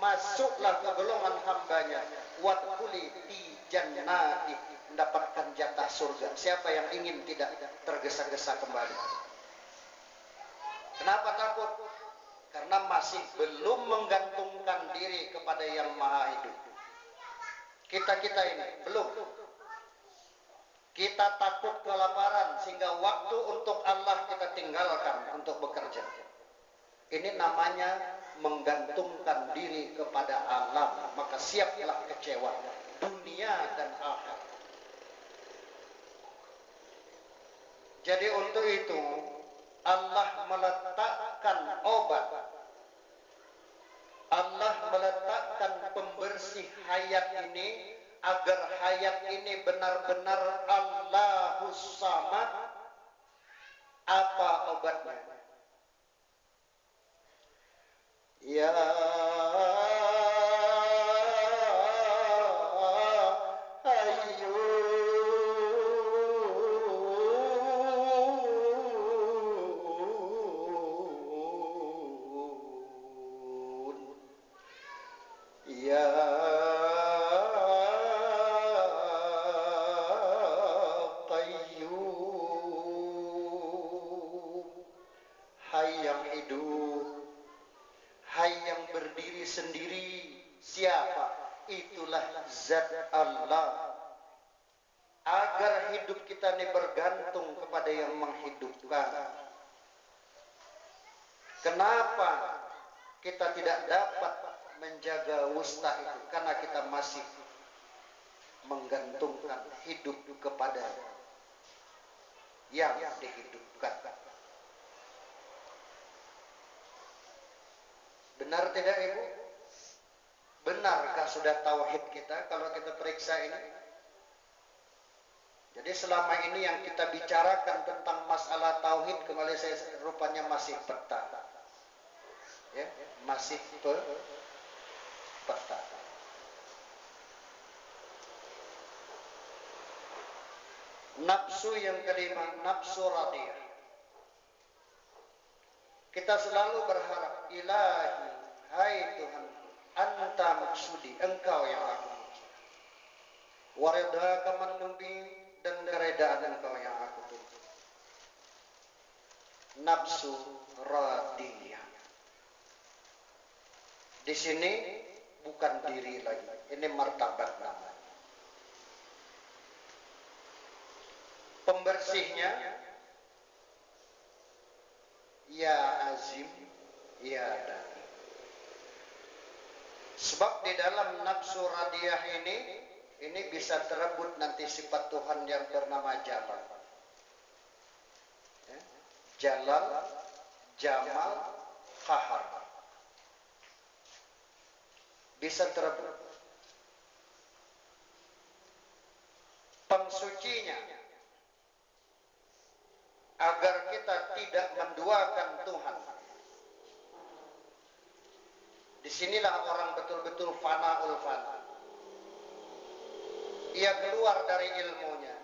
masuklah ke golongan hambanya, wadkhuli fi jannati, mendapatkan jatah surga. Siapa yang ingin tidak tergesa-gesa kembali? Kenapa takut? Karena masih belum menggantungkan diri kepada yang maha hidup. Kita ini belum. Kita takut kelaparan sehingga waktu untuk Allah kita tinggalkan untuk bekerja. Ini namanya menggantungkan diri kepada alam, maka siaplah kecewa dunia dan akhirat. Jadi untuk itu Allah meletakkan obat, Allah meletakkan pembersih hayat ini agar hayat ini benar-benar Allahus Samad. Apa obatnya? Ya sendiri. Siapa? Itulah zat Allah. Agar hidup kita ini bergantung kepada yang menghidupkan. Kenapa kita tidak dapat menjaga wusta itu? Karena kita masih menggantungkan hidup kepada yang dihidupkan. Benar tidak Ibu? Benarkah sudah tauhid kita kalau kita periksa ini? Jadi selama ini yang kita bicarakan tentang masalah tauhid, kembali saya rupanya masih peta. Ya, masih peta. Nafsu yang kelima, nafsu radiyah. Kita selalu berharap, Ilahi, hai Tuhan, Anta maksudi, Engkau yang aku maksud. Waridhaka manubi, dan keredaan Engkau yang aku tuntut. Nafsu radiyah. Di sini bukan diri lagi, ini martabat namanya. Pembersihnya, ya azim, ya dani. Sebab di dalam nafsu radiyah ini bisa terebut nanti sifat Tuhan yang bernama Jalal. Ya. Jalal, Jamal, Qahar. Bisa terebut. Pengsucinya, agar kita tidak menduakan Tuhan. Disinilah orang betul-betul fana'ul fana. Ia keluar dari ilmunya.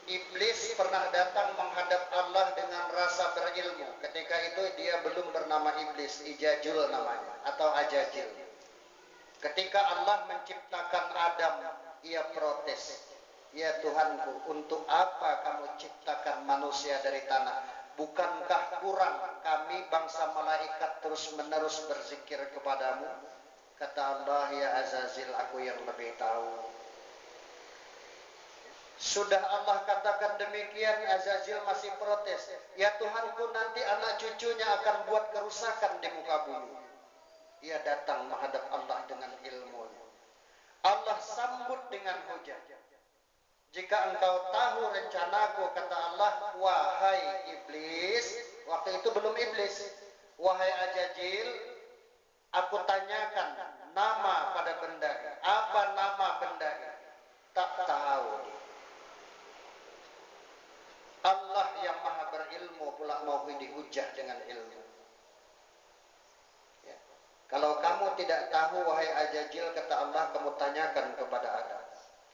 Iblis pernah datang menghadap Allah dengan rasa berilmu. Ketika itu dia belum bernama Iblis, Ijajul namanya, atau Ajajil. Ketika Allah menciptakan Adam, ia protes. Ya Tuhanku, untuk apa kamu ciptakan manusia dari tanah? Bukankah kurang kami bangsa malaikat terus-menerus berzikir kepadamu? Kata Allah, ya Azazil, aku yang lebih tahu. Sudah Allah katakan demikian, Azazil masih protes. Ya Tuhanku, nanti anak cucunya akan buat kerusakan di muka bumi. Ia datang menghadap Allah dengan ilmunya. Allah sambut dengan hujah. Jika engkau tahu rencanaku, kata Allah, wahai iblis, waktu itu belum iblis, wahai Ajajil, aku tanyakan nama pada benda. Apa nama benda? Tak tahu. Allah yang maha berilmu pula mau dihujah dengan ilmu. Ya. Kalau kamu tidak tahu, wahai Ajajil, kata Allah, kamu tanyakan kepada Adam.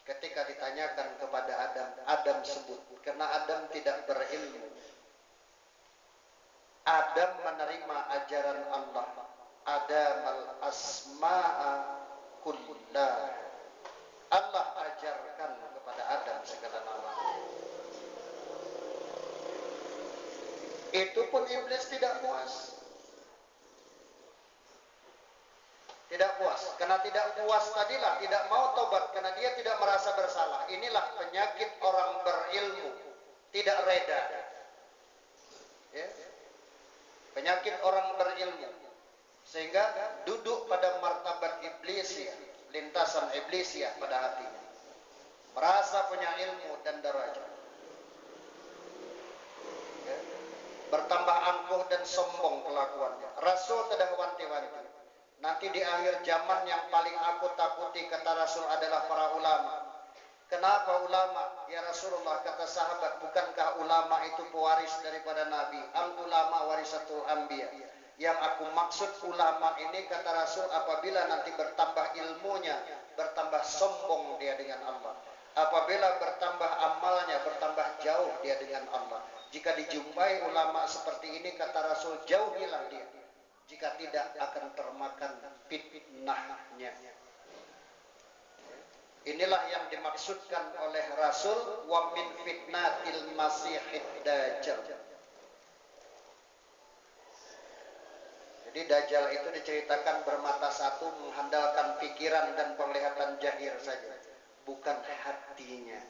Ketika ditanyakan kepada Adam, Adam sebut, karena Adam tidak berilmu. Adam menerima ajaran Allah, adamal asma'a kullah. Allah ajarkan kepada Adam segala nama. Itu pun iblis tidak puas. Tidak puas. Karena tidak puas tadilah tidak mau tobat karena dia tidak merasa bersalah. Inilah penyakit orang berilmu, tidak reda. Ya. Penyakit orang berilmu. Sehingga duduk pada martabat iblis ya, lintasan iblis ya pada hatinya. Merasa punya ilmu dan derajat. Ya. Bertambah angkuh dan sombong kelakuannya. Rasul telah wanti-wanti. Nanti di akhir zaman yang paling aku takuti kata Rasul adalah para ulama. Kenapa ulama? Ya Rasulullah, kata sahabat, bukankah ulama itu pewaris daripada Nabi? Al ulama warisatul anbiya. Yang aku maksud ulama ini kata Rasul apabila nanti bertambah ilmunya, bertambah sombong dia dengan Allah. Apabila bertambah amalnya, bertambah jauh dia dengan Allah. Jika dijumpai ulama seperti ini kata Rasul, jauhilah dia. Jika tidak akan termakan fitnahnya. Inilah yang dimaksudkan oleh Rasul wa min fitnatil masihid dajjal. Jadi dajjal itu diceritakan bermata satu, mengandalkan pikiran dan penglihatan jahir saja, bukan hatinya.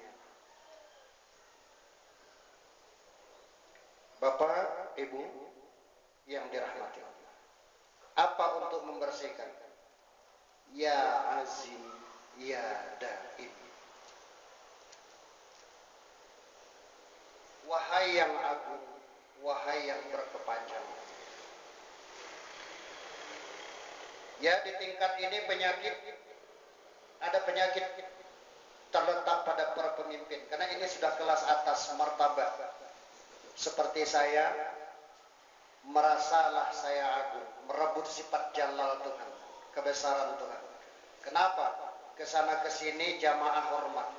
Bapak, Ibu yang dirahmati Allah. Apa untuk membersihkan? Ya azim, ya daim. Wahai yang agung, wahai yang berkepanjangan. Ya, di tingkat ini penyakit, ada penyakit terletak pada para pemimpin. Karena ini sudah kelas atas martabat. Seperti saya, merasalah saya agung, merebut sifat jalal Tuhan, kebesaran Tuhan. Kenapa? Kesana kesini jamaah hormat.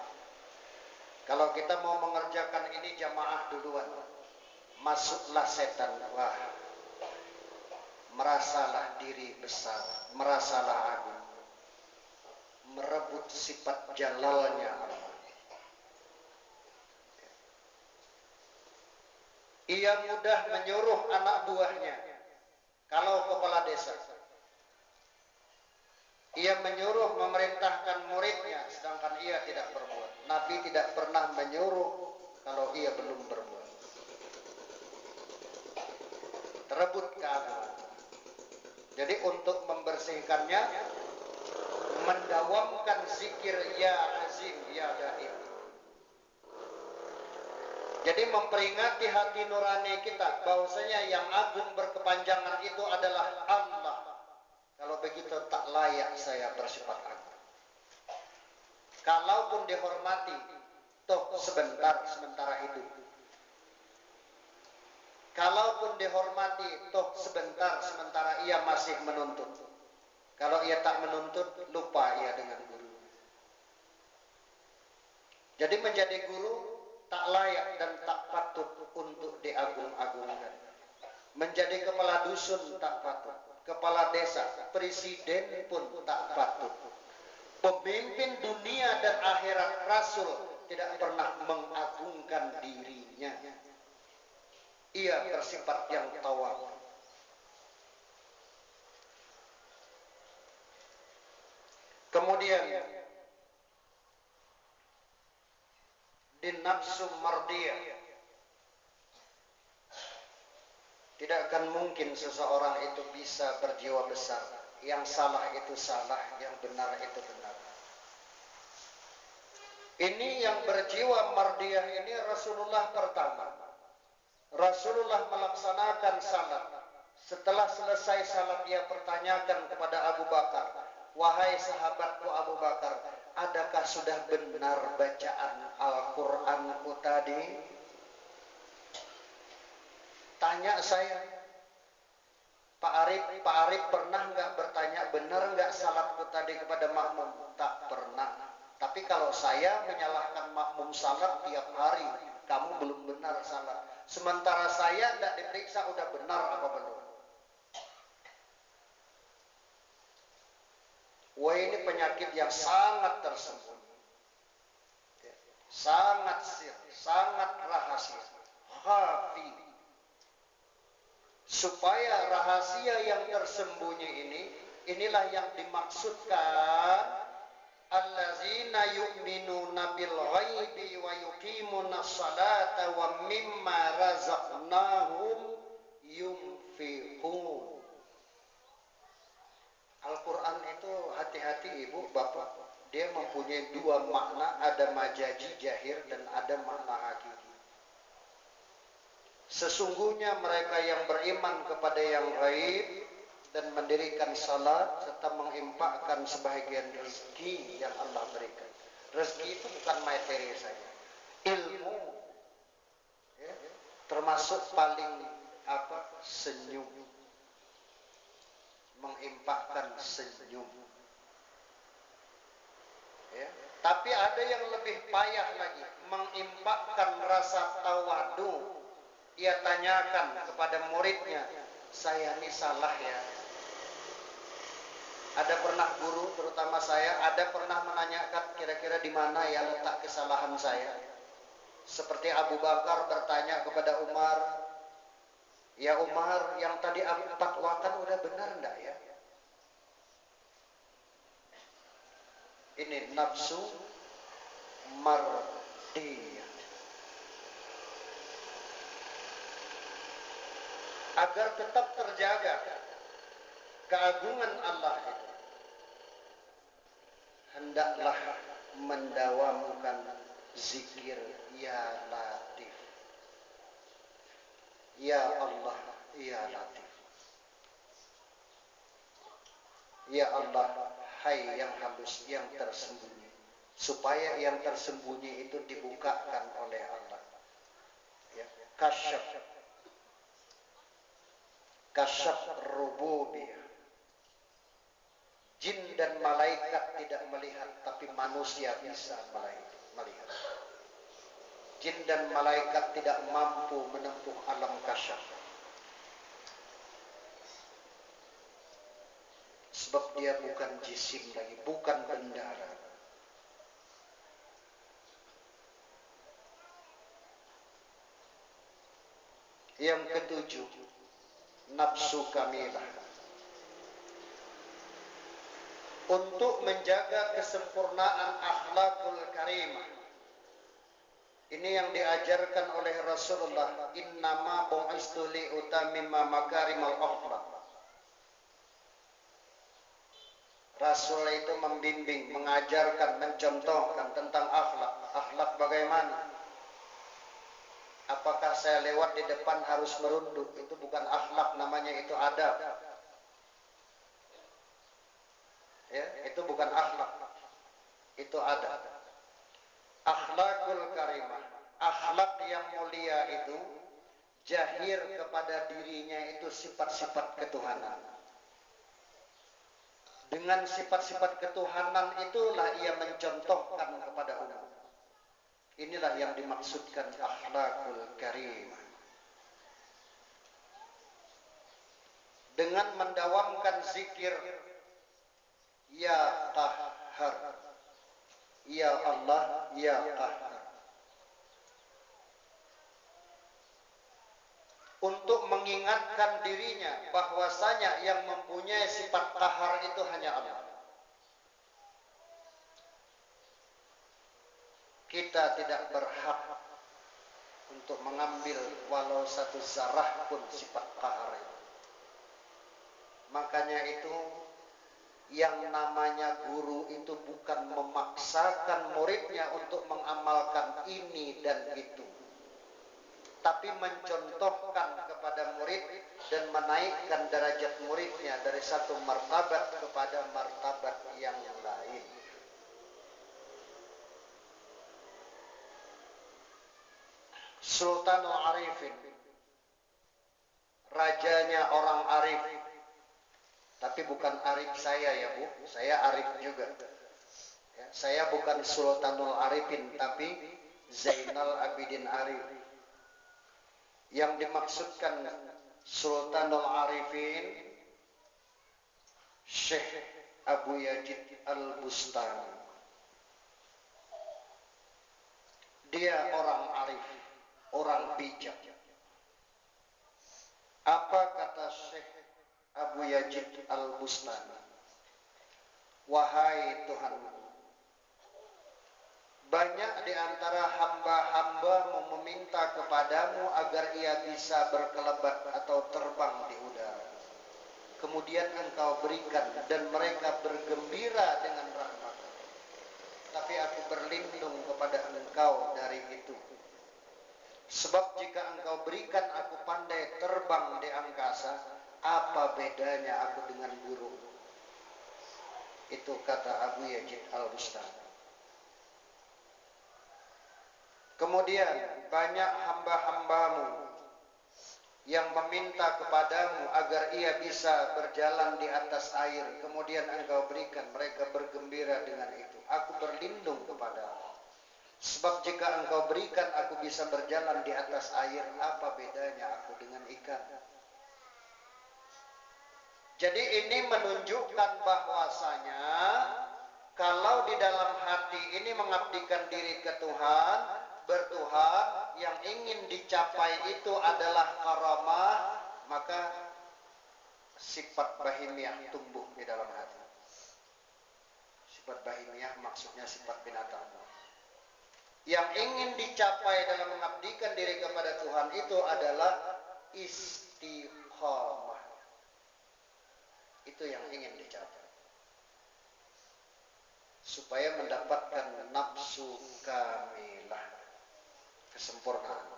Kalau kita mau mengerjakan ini jamaah duluan, masuklah setan. Wah, merasalah diri besar, merasalah agung, merebut sifat jalalnya Allah. Ia mudah menyuruh anak buahnya. Kalau kepala desa, ia menyuruh memerintahkan muridnya, sedangkan ia tidak berbuat. Nabi tidak pernah menyuruh kalau ia belum berbuat. Terebut keagungan. Jadi untuk membersihkannya, mendawamkan zikir ya azim ya daim. Jadi memperingati hati nurani kita bahwasanya yang agung berkepanjangan itu adalah Allah. Kalau begitu tak layak saya bersifat agung. Kalaupun dihormati, toh sementara hidup. Kalaupun dihormati, toh sementara ia masih menuntut. Kalau ia tak menuntut, lupa ia dengan guru. Jadi menjadi guru tak layak dan tak patut untuk diagung-agungkan. Menjadi kepala dusun tak patut, kepala desa, presiden pun tak patut. Pemimpin dunia dan akhirat Rasul tidak pernah mengagungkan dirinya. Ia bersifat yang tawadu. Kemudian di nafsu mardiyah, tidak akan mungkin seseorang itu bisa berjiwa besar. Yang salah itu salah, yang benar itu benar. Ini yang berjiwa mardiyah ini Rasulullah pertama. Rasulullah melaksanakan salat. Setelah selesai salat ia pertanyakan kepada Abu Bakar, wahai sahabatku Abu Bakar, adakah sudah benar bacaan Al-Quranku tadi? Tanya saya, Pak Arif pernah nggak bertanya benar nggak salatku tadi kepada makmum? Tak pernah. Tapi kalau saya menyalahkan makmum salat tiap hari, kamu belum benar salat. Sementara saya tidak diperiksa udah benar apa belum. Wah, ini penyakit yang sangat tersembunyi, sangat sir, sangat rahasia, khafi. Supaya rahasia yang tersembunyi inilah yang dimaksudkan allazina yu'minuna bil ghaibi wa yuqimuna sholata wa mimma razaqnahum yunfiqun. Al-Quran itu hati-hati ibu bapak, dia mempunyai dua makna, ada majazi jahir dan ada makna hakiki. Sesungguhnya mereka yang beriman kepada yang gaib dan mendirikan salat serta menginfakkan sebahagian rezeki yang Allah berikan. Rezeki itu bukan materi saja, ilmu, ya, termasuk paling senyum, menginfakkan senyum. Ya. Tapi ada yang lebih payah lagi, menginfakkan rasa tawadu. Ia tanyakan kepada muridnya, saya ini salah ya. Ada pernah guru, terutama saya, ada pernah menanyakan kira-kira di mana ya letak kesalahan saya. Seperti Abu Bakar bertanya kepada Umar, ya Umar, yang tadi aku fatwakan udah benar enggak ya? Ini nafsu mardiyah. Agar tetap terjaga keagungan Allah itu, hendaklah mendawamkan zikir ya Latif, ya Allah, ya Latif, ya Allah, hai yang halus, yang tersembunyi, supaya yang tersembunyi itu dibukakan oleh Allah. Ya, kasyaf rububiyah. Jin dan malaikat tidak melihat, tapi manusia bisa melihat. Jin dan malaikat tidak mampu menempuh alam kasyaf, sebab dia bukan jisim lagi, bukan benda. Yang ketujuh, nafsu kamilah. Untuk menjaga kesempurnaan akhlakul karimah, ini yang diajarkan oleh Rasulullah, innama bu'istu li utamima makarimal akhlak. Rasul itu membimbing, mengajarkan, mencontohkan tentang akhlak. Akhlak bagaimana? Apakah saya lewat di depan harus merunduk? Itu bukan akhlak, namanya itu adab. Ya, itu bukan akhlak, itu adab. Akhlakul karimah, akhlak yang mulia itu jahir kepada dirinya itu sifat-sifat ketuhanan. Dengan sifat-sifat ketuhanan itulah ia mencontohkan kepada umat. Inilah yang dimaksudkan akhlakul karimah. Dengan mendawamkan zikir ya Qahhar, ya Allah, ya Qahhar, untuk mengingatkan dirinya bahwasanya yang mempunyai sifat qahar itu hanya Allah. Kita tidak berhak untuk mengambil walau satu zarah pun sifat qahar itu. Makanya itu yang namanya guru itu bukan memaksakan muridnya untuk mengamalkan ini dan itu, tapi mencontohkan kepada murid dan menaikkan derajat muridnya dari satu martabat kepada martabat yang lain. Sultanul Arifin, rajanya orang arif, tapi bukan arif saya ya Bu, saya arif juga. Ya, saya bukan Sultanul Arifin, tapi Zainal Abidin Arif. Yang dimaksudkan Sultanul Arifin, Syekh Abu Yazid Al-Bustami. Dia orang arif, orang bijak. Apa kata Syekh Abu Yazid Al-Bustami? Wahai Tuhanku, banyak di antara hamba-hamba meminta kepadamu agar ia bisa berkelebat atau terbang di udara. Kemudian engkau berikan dan mereka bergembira dengan rahmat. Tapi aku berlindung kepada engkau dari itu. Sebab jika engkau berikan aku pandai terbang di angkasa, apa bedanya aku dengan burung? Itu kata Abu Yazid Al-Bustami. Kemudian banyak hamba-hambamu yang meminta kepadamu agar ia bisa berjalan di atas air. Kemudian engkau berikan, mereka bergembira dengan itu. Aku berlindung kepadamu. Sebab jika engkau berikan aku bisa berjalan di atas air, apa bedanya aku dengan ikan? Jadi ini menunjukkan bahwasanya kalau di dalam hati ini mengabdikan diri ke Tuhan, bertuhan, yang ingin dicapai itu adalah karamah, maka sifat bahimiyah tumbuh di dalam hati. Sifat bahimiyah maksudnya sifat binatang. Yang ingin dicapai dalam mengabdikan diri kepada Tuhan itu adalah istiqamah. Itu yang ingin dicapai. Supaya mendapatkan nafsu kamilah, kesempurnaan.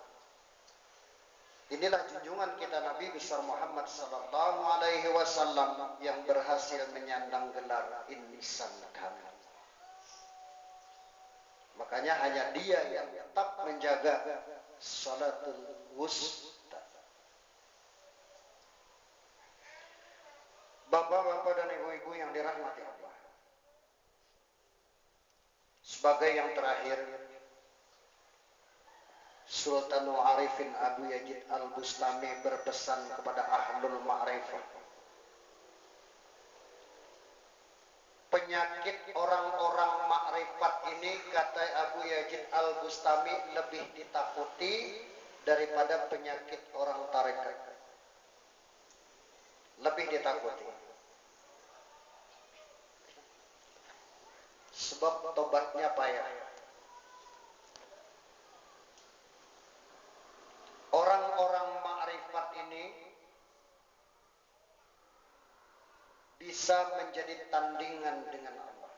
Inilah junjungan kita Nabi besar Muhammad sallallahu alaihi wasallam yang berhasil menyandang gelar insan kamil. Makanya hanya dia yang tetap menjaga salatul wusta. Bapak-bapak dan ibu-ibu yang dirahmati Allah. Sebagai yang terakhir, Sultanul Arifin Abu Yazid Al-Bustami berpesan kepada ahlul ma'rifah. Penyakit orang-orang makrifat ini, kata Abu Yazid Al-Bustami, lebih ditakuti daripada penyakit orang tarekat. Lebih ditakuti. Sebab tobatnya payah. Orang-orang makrifat ini bisa menjadi tandingan dengan Allah.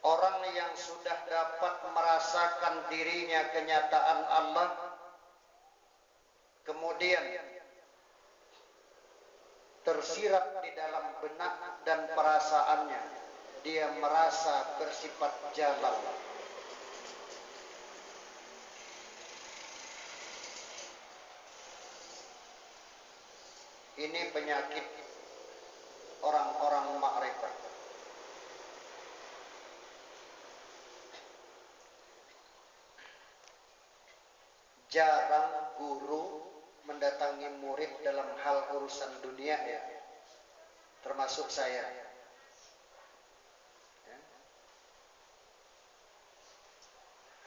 Orang yang sudah dapat merasakan dirinya kenyataan Allah, kemudian tersirat di dalam benak dan perasaannya, dia merasa bersifat jalal. Ini penyakit orang-orang makrifat. Jarang guru mendatangi murid dalam hal urusan dunia, ya, termasuk saya. Ya.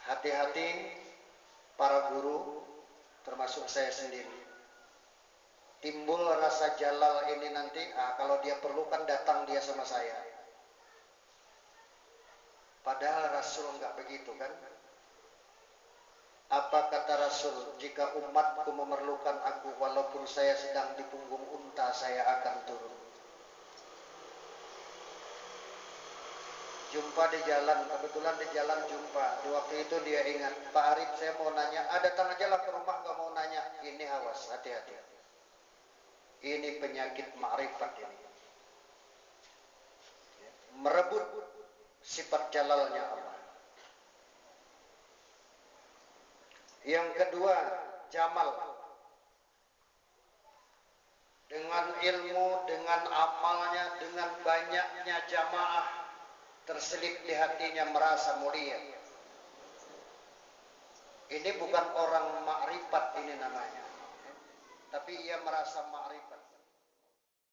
Hati-hati para guru, termasuk saya sendiri. Timbul rasa jalal ini nanti, kalau dia perlukan datang dia sama saya. Padahal Rasul nggak begitu kan? Apa kata Rasul? Jika umatku memerlukan aku, walaupun saya sedang di punggung unta, saya akan turun. Jumpa di jalan, kebetulan di jalan jumpa. Di waktu itu dia ingat, Pak Arif saya mau nanya, datang aja lah ke rumah, gak mau nanya. Ini awas, hati-hati. Ini penyakit ma'rifat ini. Merebut sifat jalalnya Allah. Yang kedua, jamal. Dengan ilmu, dengan amalnya, dengan banyaknya jamaah, terselip di hatinya merasa mulia. Ini bukan orang ma'rifat ini namanya, tapi ia merasa ma'rifat.